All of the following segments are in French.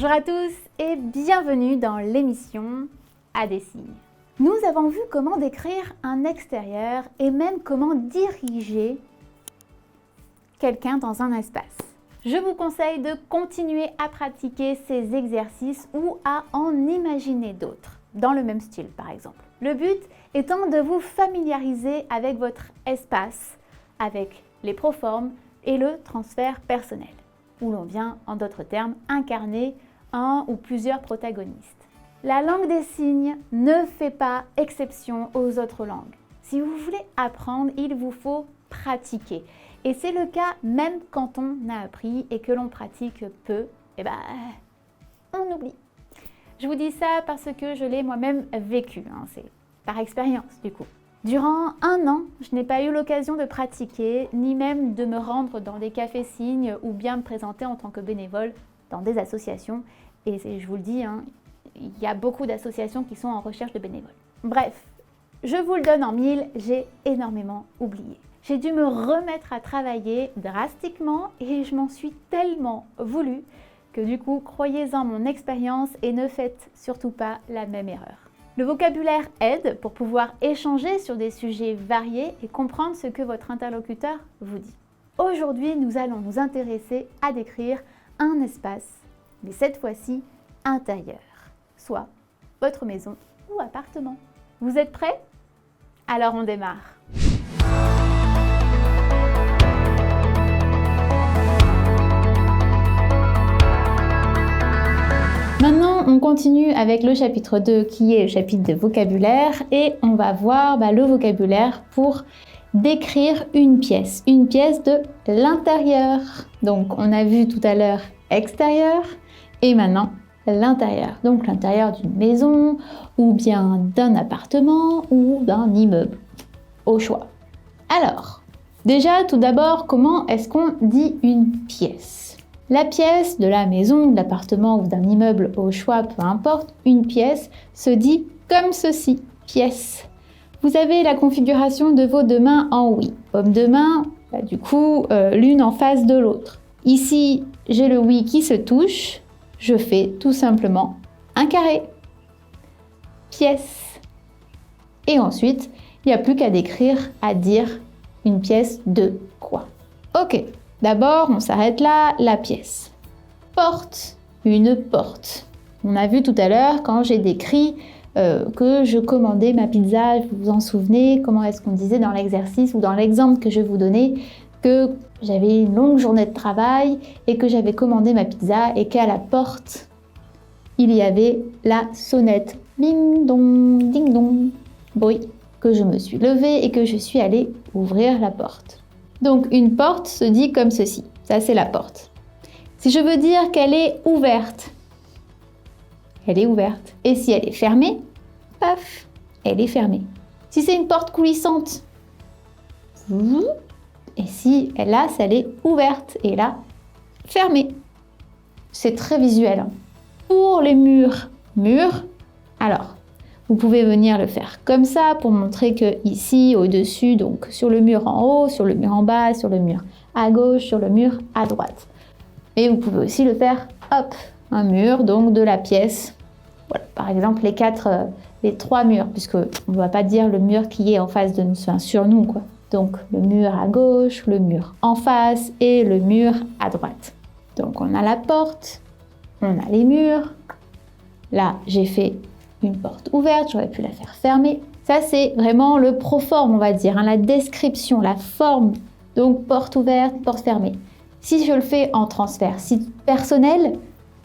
Bonjour à tous et bienvenue dans l'émission À des signes. Nous avons vu comment décrire un extérieur et même comment diriger quelqu'un dans un espace. Je vous conseille de continuer à pratiquer ces exercices ou à en imaginer d'autres, dans le même style par exemple. Le but étant de vous familiariser avec votre espace, avec les proformes et le transfert personnel, où l'on vient, en d'autres termes, incarner un ou plusieurs protagonistes. La langue des signes ne fait pas exception aux autres langues. Si vous voulez apprendre, il vous faut pratiquer. Et c'est le cas même quand on a appris et que l'on pratique peu, on oublie. Je vous dis ça parce que je l'ai moi-même vécu, c'est par expérience du coup. Durant 1 an, je n'ai pas eu l'occasion de pratiquer, ni même de me rendre dans des cafés-signes ou bien me présenter en tant que bénévole dans des associations. Et je vous le dis, il y a beaucoup d'associations qui sont en recherche de bénévoles. Bref, je vous le donne en mille, j'ai énormément oublié. J'ai dû me remettre à travailler drastiquement et je m'en suis tellement voulu que du coup, croyez en mon expérience et ne faites surtout pas la même erreur. Le vocabulaire aide pour pouvoir échanger sur des sujets variés et comprendre ce que votre interlocuteur vous dit. Aujourd'hui, nous allons nous intéresser à décrire un espace, mais cette fois-ci intérieur, soit votre maison ou appartement. Vous êtes prêts? Alors on démarre. Maintenant, on continue avec le chapitre 2 qui est le chapitre de vocabulaire et on va voir le vocabulaire pour décrire une pièce de l'intérieur. Donc, on a vu tout à l'heure extérieur et maintenant l'intérieur. Donc, l'intérieur d'une maison ou bien d'un appartement ou d'un immeuble, au choix. Alors, déjà, tout d'abord, comment est-ce qu'on dit une pièce ? La pièce de la maison, de l'appartement ou d'un immeuble au choix, peu importe, une pièce se dit comme ceci, pièce. Vous avez la configuration de vos deux mains en oui. Paume de main, l'une en face de l'autre. Ici, j'ai le oui qui se touche, je fais tout simplement un carré. Pièce. Et ensuite, il n'y a plus qu'à décrire, à dire une pièce de quoi. Ok. D'abord, on s'arrête là, la pièce. Porte, une porte. On a vu tout à l'heure quand j'ai décrit que je commandais ma pizza, vous vous en souvenez, comment est-ce qu'on disait dans l'exercice ou dans l'exemple que je vais vous donner, que j'avais une longue journée de travail et que j'avais commandé ma pizza et qu'à la porte, il y avait la sonnette. Ding dong, ding dong. Bruit. Que je me suis levée et que je suis allée ouvrir la porte. Donc, une porte se dit comme ceci. Ça, c'est la porte. Si je veux dire qu'elle est ouverte, elle est ouverte. Et si elle est fermée, paf, elle est fermée. Si c'est une porte coulissante, et si là, elle est ouverte et là, fermée. C'est très visuel. Pour les murs, alors, vous pouvez venir le faire comme ça pour montrer que ici, au-dessus, donc sur le mur en haut, sur le mur en bas, sur le mur à gauche, sur le mur à droite. Et vous pouvez aussi le faire, un mur donc de la pièce. Voilà, par exemple les 3 murs, puisque on ne va pas dire le mur qui est en face de nous, sur nous, quoi. Donc le mur à gauche, le mur en face et le mur à droite. Donc on a la porte, on a les murs. Là, j'ai fait une porte ouverte, j'aurais pu la faire fermer. Ça, c'est vraiment le proforme, on va dire, la description, la forme. Donc, porte ouverte, porte fermée. Si je le fais en transfert personnel,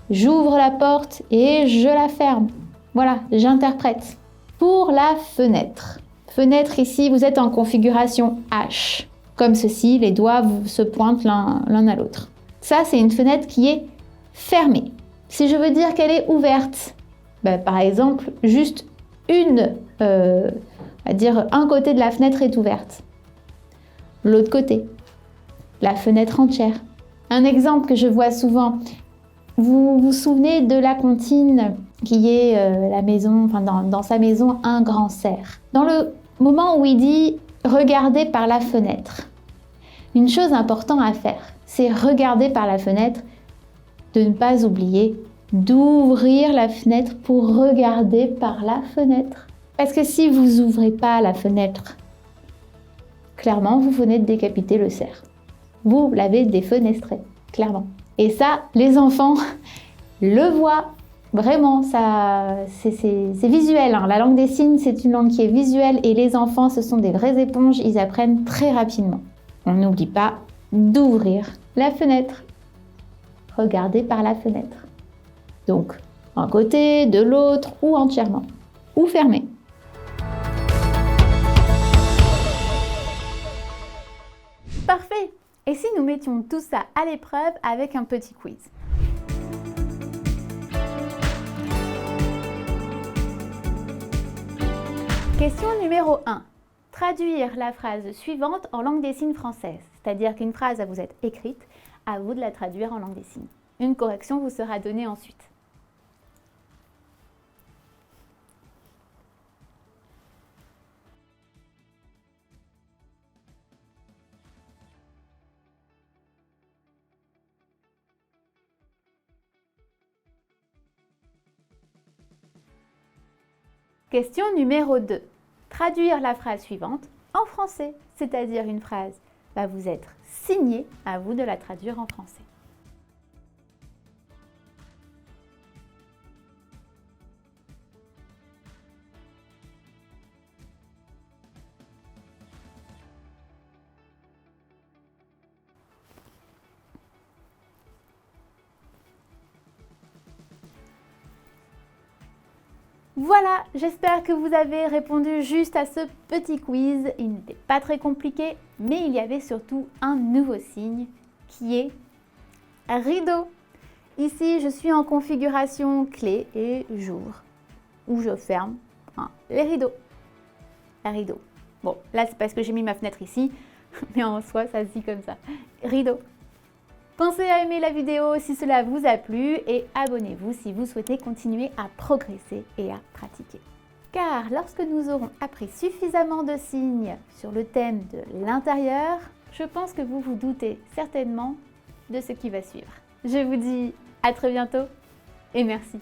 j'ouvre la porte et je la ferme. Voilà, j'interprète. Pour la fenêtre. Fenêtre, ici, vous êtes en configuration H. Comme ceci, les doigts se pointent l'un à l'autre. Ça, c'est une fenêtre qui est fermée. Si je veux dire qu'elle est ouverte, par exemple, juste un côté de la fenêtre est ouverte. L'autre côté, la fenêtre entière. Un exemple que je vois souvent, vous vous souvenez de la comptine qui est la maison, dans sa maison, un grand cerf. Dans le moment où il dit « regardez par la fenêtre », une chose importante à faire, c'est regarder par la fenêtre, de ne pas oublier d'ouvrir la fenêtre pour regarder par la fenêtre. Parce que si vous n'ouvrez pas la fenêtre, clairement, vous venez de décapiter le cerf. Vous l'avez défenestré, clairement. Et ça, les enfants le voient. Vraiment, c'est visuel. Hein. La langue des signes, c'est une langue qui est visuelle et les enfants, ce sont des vraies éponges. Ils apprennent très rapidement. On n'oublie pas d'ouvrir la fenêtre. Regardez par la fenêtre. Donc, un côté, de l'autre ou entièrement. Ou fermé. Parfait! Et si nous mettions tout ça à l'épreuve avec un petit quiz? Question numéro 1. Traduire la phrase suivante en langue des signes française. C'est-à-dire qu'une phrase va vous être écrite, à vous de la traduire en langue des signes. Une correction vous sera donnée ensuite. Question numéro 2. Traduire la phrase suivante en français, c'est-à-dire une phrase va vous être signée, à vous de la traduire en français. Voilà, j'espère que vous avez répondu juste à ce petit quiz. Il n'était pas très compliqué, mais il y avait surtout un nouveau signe qui est rideau. Ici, je suis en configuration clé et j'ouvre ou je ferme les rideaux. Un rideau. Bon, là, c'est parce que j'ai mis ma fenêtre ici, mais en soi, ça se dit comme ça. Rideau. Pensez à aimer la vidéo si cela vous a plu et abonnez-vous si vous souhaitez continuer à progresser et à pratiquer. Car lorsque nous aurons appris suffisamment de signes sur le thème de l'intérieur, je pense que vous vous doutez certainement de ce qui va suivre. Je vous dis à très bientôt et merci.